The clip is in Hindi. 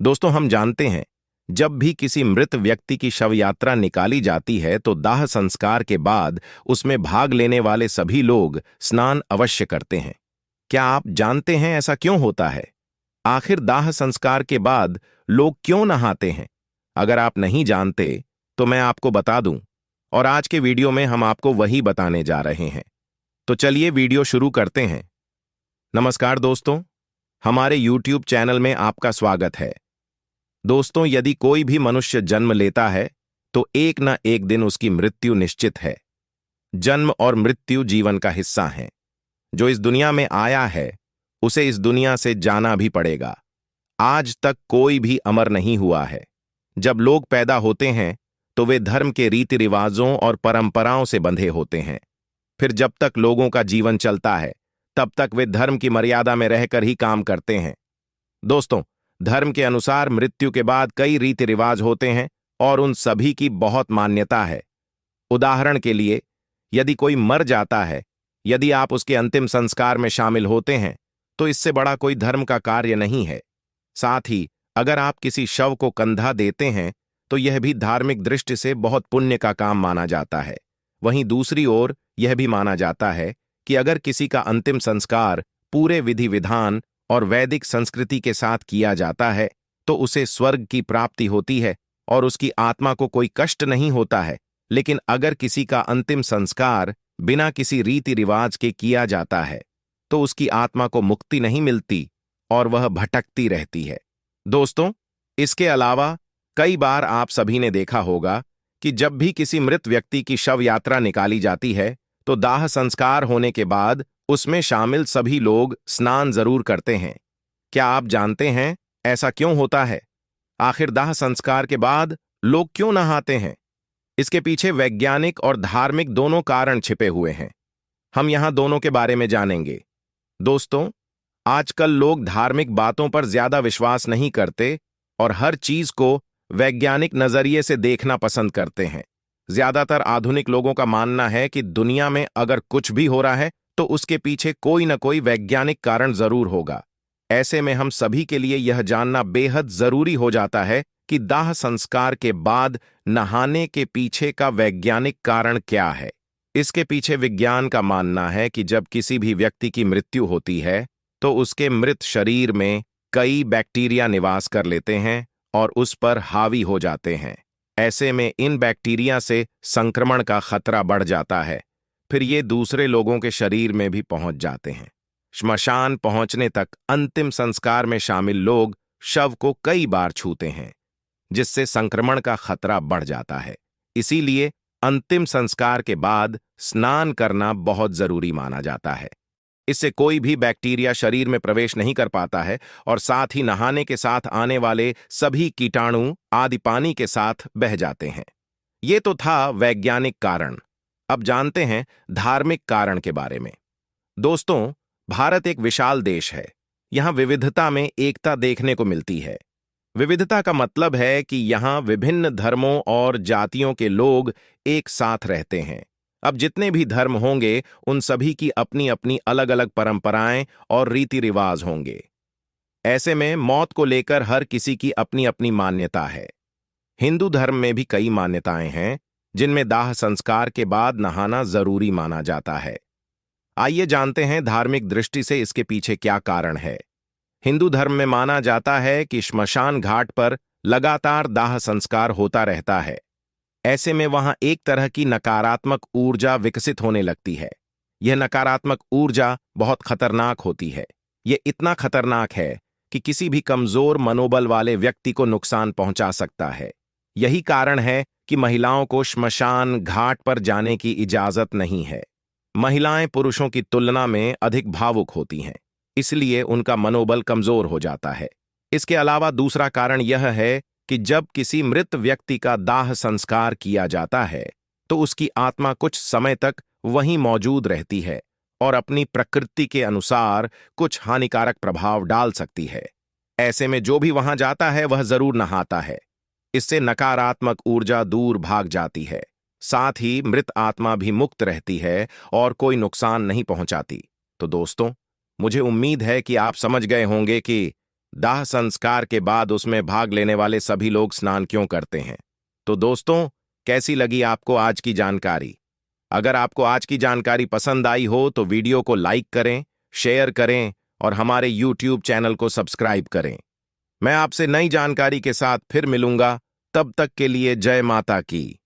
दोस्तों, हम जानते हैं, जब भी किसी मृत व्यक्ति की शव यात्रा निकाली जाती है तो दाह संस्कार के बाद उसमें भाग लेने वाले सभी लोग स्नान अवश्य करते हैं। क्या आप जानते हैं ऐसा क्यों होता है? आखिर दाह संस्कार के बाद लोग क्यों नहाते हैं? अगर आप नहीं जानते तो मैं आपको बता दूं, और आज के वीडियो में हम आपको वही बताने जा रहे हैं। तो चलिए वीडियो शुरू करते हैं। नमस्कार दोस्तों, हमारे YouTube चैनल में आपका स्वागत है। दोस्तों, यदि कोई भी मनुष्य जन्म लेता है तो एक न एक दिन उसकी मृत्यु निश्चित है। जन्म और मृत्यु जीवन का हिस्सा हैं। जो इस दुनिया में आया है उसे इस दुनिया से जाना भी पड़ेगा। आज तक कोई भी अमर नहीं हुआ है। जब लोग पैदा होते हैं तो वे धर्म के रीति रिवाजों और परंपराओं से बंधे होते हैं। फिर जब तक लोगों का जीवन चलता है तब तक वे धर्म की मर्यादा में रहकर ही काम करते हैं। दोस्तों, धर्म के अनुसार मृत्यु के बाद कई रीति रिवाज होते हैं और उन सभी की बहुत मान्यता है। उदाहरण के लिए, यदि कोई मर जाता है, यदि आप उसके अंतिम संस्कार में शामिल होते हैं तो इससे बड़ा कोई धर्म का कार्य नहीं है। साथ ही अगर आप किसी शव को कंधा देते हैं तो यह भी धार्मिक दृष्टि से बहुत पुण्य का काम माना जाता है। वहीं दूसरी ओर यह भी माना जाता है कि अगर किसी का अंतिम संस्कार पूरे विधि विधान और वैदिक संस्कृति के साथ किया जाता है तो उसे स्वर्ग की प्राप्ति होती है और उसकी आत्मा को कोई कष्ट नहीं होता है। लेकिन अगर किसी का अंतिम संस्कार बिना किसी रीति रिवाज के किया जाता है तो उसकी आत्मा को मुक्ति नहीं मिलती और वह भटकती रहती है। दोस्तों, इसके अलावा कई बार आप सभी ने देखा होगा कि जब भी किसी मृत व्यक्ति की शव यात्रा निकाली जाती है तो दाह संस्कार होने के बाद उसमें शामिल सभी लोग स्नान जरूर करते हैं। क्या आप जानते हैं ऐसा क्यों होता है? आखिर दाह संस्कार के बाद लोग क्यों नहाते हैं? इसके पीछे वैज्ञानिक और धार्मिक दोनों कारण छिपे हुए हैं। हम यहां दोनों के बारे में जानेंगे। दोस्तों, आजकल लोग धार्मिक बातों पर ज्यादा विश्वास नहीं करते और हर चीज को वैज्ञानिक नजरिए से देखना पसंद करते हैं। ज्यादातर आधुनिक लोगों का मानना है कि दुनिया में अगर कुछ भी हो रहा है तो उसके पीछे कोई न कोई वैज्ञानिक कारण जरूर होगा। ऐसे में हम सभी के लिए यह जानना बेहद जरूरी हो जाता है कि दाह संस्कार के बाद नहाने के पीछे का वैज्ञानिक कारण क्या है। इसके पीछे विज्ञान का मानना है कि जब किसी भी व्यक्ति की मृत्यु होती है तो उसके मृत शरीर में कई बैक्टीरिया निवास कर लेते हैं और उस पर हावी हो जाते हैं। ऐसे में इन बैक्टीरिया से संक्रमण का खतरा बढ़ जाता है। फिर ये दूसरे लोगों के शरीर में भी पहुंच जाते हैं। श्मशान पहुंचने तक अंतिम संस्कार में शामिल लोग शव को कई बार छूते हैं, जिससे संक्रमण का खतरा बढ़ जाता है। इसीलिए अंतिम संस्कार के बाद स्नान करना बहुत जरूरी माना जाता है। इससे कोई भी बैक्टीरिया शरीर में प्रवेश नहीं कर पाता है और साथ ही नहाने के साथ आने वाले सभी कीटाणु आदि पानी के साथ बह जाते हैं। ये तो था वैज्ञानिक कारण। अब जानते हैं धार्मिक कारण के बारे में। दोस्तों, भारत एक विशाल देश है। यहाँ विविधता में एकता देखने को मिलती है। विविधता का मतलब है कि यहाँ विभिन्न धर्मों और जातियों के लोग एक साथ रहते हैं। अब जितने भी धर्म होंगे उन सभी की अपनी अपनी अलग अलग परंपराएं और रीति रिवाज होंगे। ऐसे में मौत को लेकर हर किसी की अपनी अपनी मान्यता है। हिंदू धर्म में भी कई मान्यताएं हैं जिनमें दाह संस्कार के बाद नहाना जरूरी माना जाता है। आइए जानते हैं धार्मिक दृष्टि से इसके पीछे क्या कारण है। हिंदू धर्म में माना जाता है कि श्मशान घाट पर लगातार दाह संस्कार होता रहता है। ऐसे में वहां एक तरह की नकारात्मक ऊर्जा विकसित होने लगती है। यह नकारात्मक ऊर्जा बहुत खतरनाक होती है। यह इतना खतरनाक है कि किसी भी कमजोर मनोबल वाले व्यक्ति को नुकसान पहुंचा सकता है। यही कारण है कि महिलाओं को श्मशान घाट पर जाने की इजाजत नहीं है। महिलाएं पुरुषों की तुलना में अधिक भावुक होती हैं, इसलिए उनका मनोबल कमजोर हो जाता है। इसके अलावा दूसरा कारण यह है कि जब किसी मृत व्यक्ति का दाह संस्कार किया जाता है तो उसकी आत्मा कुछ समय तक वहीं मौजूद रहती है और अपनी प्रकृति के अनुसार कुछ हानिकारक प्रभाव डाल सकती है। ऐसे में जो भी वहां जाता है वह जरूर नहाता है। इससे नकारात्मक ऊर्जा दूर भाग जाती है। साथ ही मृत आत्मा भी मुक्त रहती है और कोई नुकसान नहीं पहुंचाती। तो दोस्तों, मुझे उम्मीद है कि आप समझ गए होंगे कि दाह संस्कार के बाद उसमें भाग लेने वाले सभी लोग स्नान क्यों करते हैं? तो दोस्तों, कैसी लगी आपको आज की जानकारी? अगर आपको आज की जानकारी पसंद आई हो तो वीडियो को लाइक करें, शेयर करें और हमारे YouTube चैनल को सब्सक्राइब करें। मैं आपसे नई जानकारी के साथ फिर मिलूंगा। तब तक के लिए जय माता की।